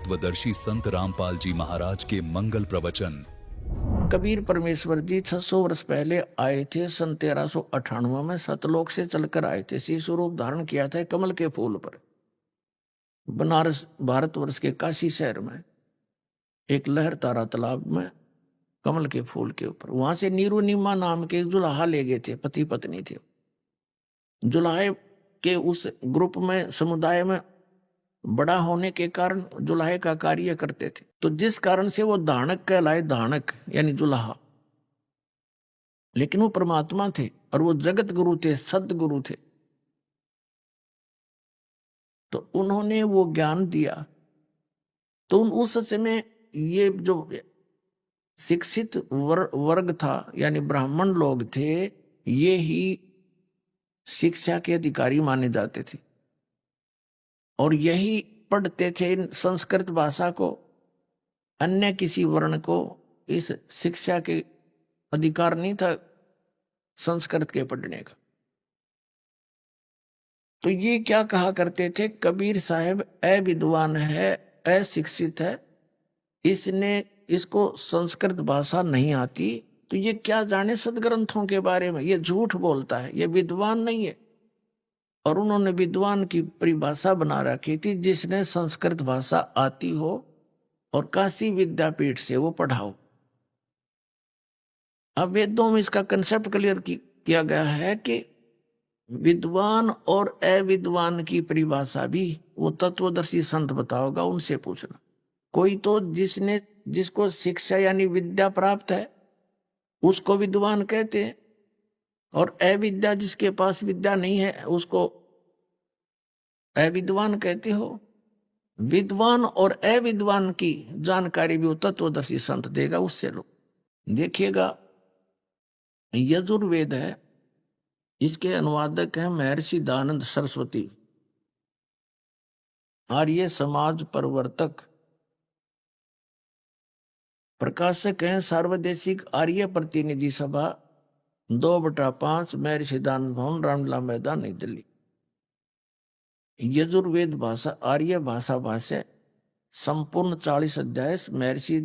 तत्वदर्शी संत रामपाल जी महाराज के मंगल प्रवचन। कबीर परमेश्वर जी 600 वर्ष पहले आए थे। सन 1398 में सतलोक से चलकर आए थे। शिशु रूप धारण किया था कमल के फूल पर। बनारस भारतवर्ष के काशी शहर में एक लहर तारा तालाब में कमल के फूल के ऊपर, वहां से नीरू नीमा नाम के एक जुलाहा ले गए थे। पति पत्नी थे। जुलाहे के उस ग्रुप में, समुदाय में बड़ा होने के कारण जुलाहे का कार्य करते थे, तो जिस कारण से वो धानक कहलाए। धानक यानी जुलाहा। लेकिन वो परमात्मा थे और वो जगत गुरु थे, सदगुरु थे। तो उन्होंने वो ज्ञान दिया। तो उस समय ये जो शिक्षित वर्ग था, यानी ब्राह्मण लोग थे, ये ही शिक्षा के अधिकारी माने जाते थे और यही पढ़ते थे संस्कृत भाषा को। अन्य किसी वर्ण को इस शिक्षा के अधिकार नहीं था संस्कृत के पढ़ने का। तो ये क्या कहा करते थे, कबीर साहब अविद्वान है, अशिक्षित है, इसको संस्कृत भाषा नहीं आती, तो ये क्या जाने सदग्रंथों के बारे में। ये झूठ बोलता है, ये विद्वान नहीं है। और उन्होंने विद्वान की परिभाषा बना रखी थी, जिसने संस्कृत भाषा आती हो और काशी विद्यापीठ से वो पढ़ाओ। अब वेदों में इसका कंसेप्ट क्लियर किया गया है कि विद्वान और अविद्वान की परिभाषा भी वो तत्वदर्शी संत बताओगा, उनसे पूछना। कोई तो जिसको शिक्षा यानी विद्या प्राप्त है उसको विद्वान कहते हैं, और अविद्या जिसके पास विद्या नहीं है उसको अविद्वान कहते हो। विद्वान और अविद्वान की जानकारी भी वो तत्वदर्शी संत देगा, उससे लो। देखिएगा, यजुर्वेद है, इसके अनुवादक हैं महर्षि दयानंद सरस्वती। आर्य समाज प्रवर्तक, प्रकाशक हैं सार्वदेशिक आर्य प्रतिनिधि सभा 2/5 महर्षि दयानंद भवन, रामलीला मैदान, नई दिल्ली। यजुर्वेद भाषा आर्य भाषा भाष्य संपूर्ण 40 अध्याय महर्षि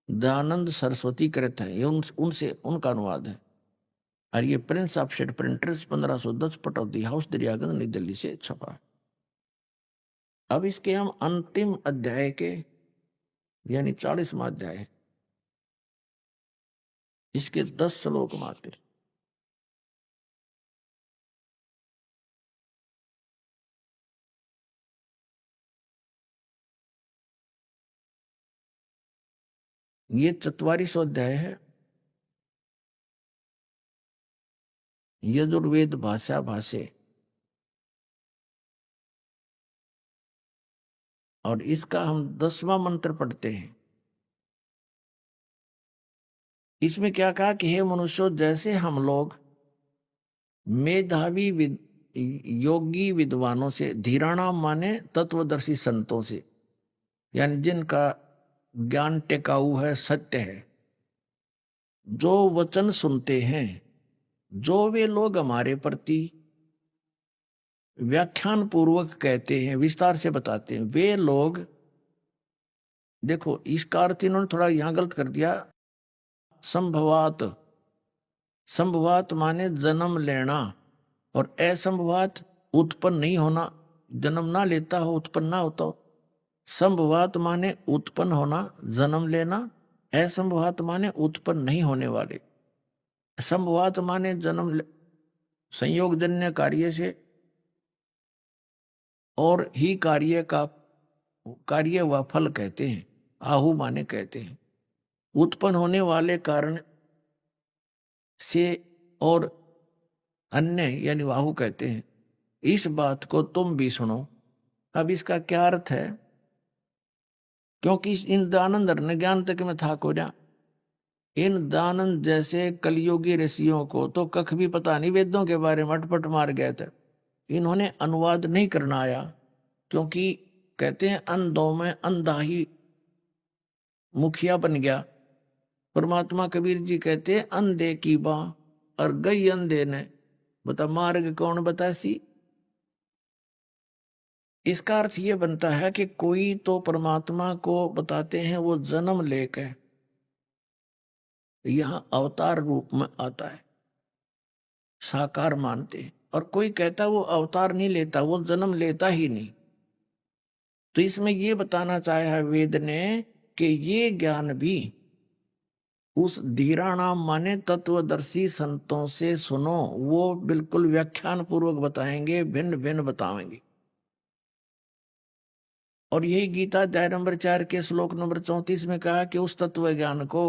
दयानंद सरस्वती कृत है। ये उनसे उनका अनुवाद है। और ये prince of shed printers 1510 Pataudi house, Daryaganj, New Delhi से छपा। अब इसके हम अंतिम अध्याय के यानी 40वां अध्याय, इसके 10 श्लोक मात्र। ये 44वां अध्याय है। यजुर्वेद भाषा भाषे, और इसका हम 10वां मंत्र पढ़ते हैं। इसमें क्या कहा कि हे मनुष्यों, जैसे हम लोग मेधावी योगी विद्वानों से, धीराणाम माने तत्वदर्शी संतों से, यानी जिनका ज्ञान टिकाऊ है, सत्य है, जो वचन सुनते हैं, जो वे लोग हमारे प्रति व्याख्यान पूर्वक कहते हैं, विस्तार से बताते हैं, वे लोग, देखो इसका अर्थ इन्होंने थोड़ा यहां गलत कर दिया। संभवात, संभवात माने जन्म लेना, और असंभवात उत्पन्न नहीं होना, जन्म ना लेता हो, उत्पन्न ना होता हो। संभवात माने उत्पन्न होना, जन्म लेना। असंभवात माने उत्पन्न नहीं होने वाले। संभवात माने संयोगजन्य कार्य से और ही कार्य व फल कहते हैं। आहु माने कहते हैं उत्पन्न होने वाले कारण से, और अन्य यानी वाहु कहते हैं। इस बात को तुम भी सुनो। अब इसका क्या अर्थ है, क्योंकि इन दानंद ने ज्ञान तक में था को जा, इन दानंद जैसे कलयुगी ऋषियों को तो कख भी पता नहीं वेदों के बारे में, अटपट मार गए थे। इन्होंने अनुवाद नहीं करना आया, क्योंकि कहते हैं अंधों में अंधा ही मुखिया बन गया। परमात्मा कबीर जी कहते हैं अंधे की बाँ और गई अंधे ने, बता मार्ग कौन बतासी। इसका अर्थ ये बनता है कि कोई तो परमात्मा को बताते हैं वो जन्म लेकर यहां अवतार रूप में आता है, साकार मानते हैं, और कोई कहता वो अवतार नहीं लेता, वो जन्म लेता ही नहीं। तो इसमें ये बताना चाहा है वेद ने कि ये ज्ञान भी उस धीराणाम माने तत्वदर्शी संतों से सुनो, वो बिल्कुल व्याख्यान पूर्वक बताएंगे, भिन्न भिन्न बताएंगे। और यही गीता अध्याय नंबर 4 के श्लोक नंबर 34 में कहा कि उस तत्व ज्ञान को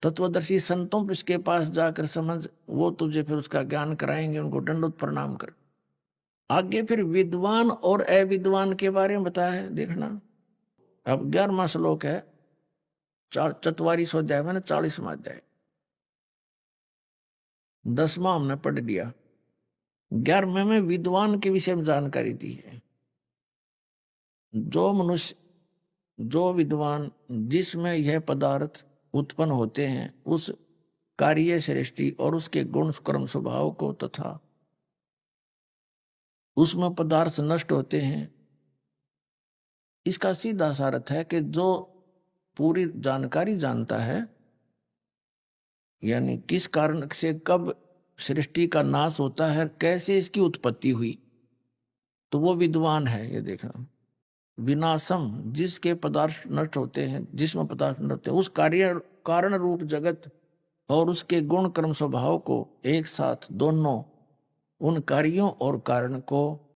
तत्वदर्शी संतों के पास जाकर समझ, वो तुझे फिर उसका ज्ञान कराएंगे, उनको दंडवत प्रणाम कर। आगे फिर विद्वान और अविद्वान के बारे में बताया है, देखना। अब 11वां श्लोक है, 44वां अध्याय में, 40वां अध्याय, 10वां हमने पढ़ लिया। 11वें में विद्वान के विषय में जानकारी दी है। जो मनुष्य, जो विद्वान, जिसमें यह पदार्थ उत्पन्न होते हैं, उस कार्य सृष्टि और उसके गुण कर्म स्वभाव को तथा उसमें पदार्थ नष्ट होते हैं, इसका सीधा सा अर्थ है कि जो पूरी जानकारी जानता है, यानी किस कारण से कब सृष्टि का नाश होता है, कैसे इसकी उत्पत्ति हुई, तो वो विद्वान है। ये देखना, विनाशम, जिसके पदार्थ नष्ट होते हैं, जिसमें पदार्थ नष्ट होते हैं, उस कार्य कारण रूप जगत और उसके गुण कर्म स्वभाव को एक साथ, दोनों उन कार्यों और कारण को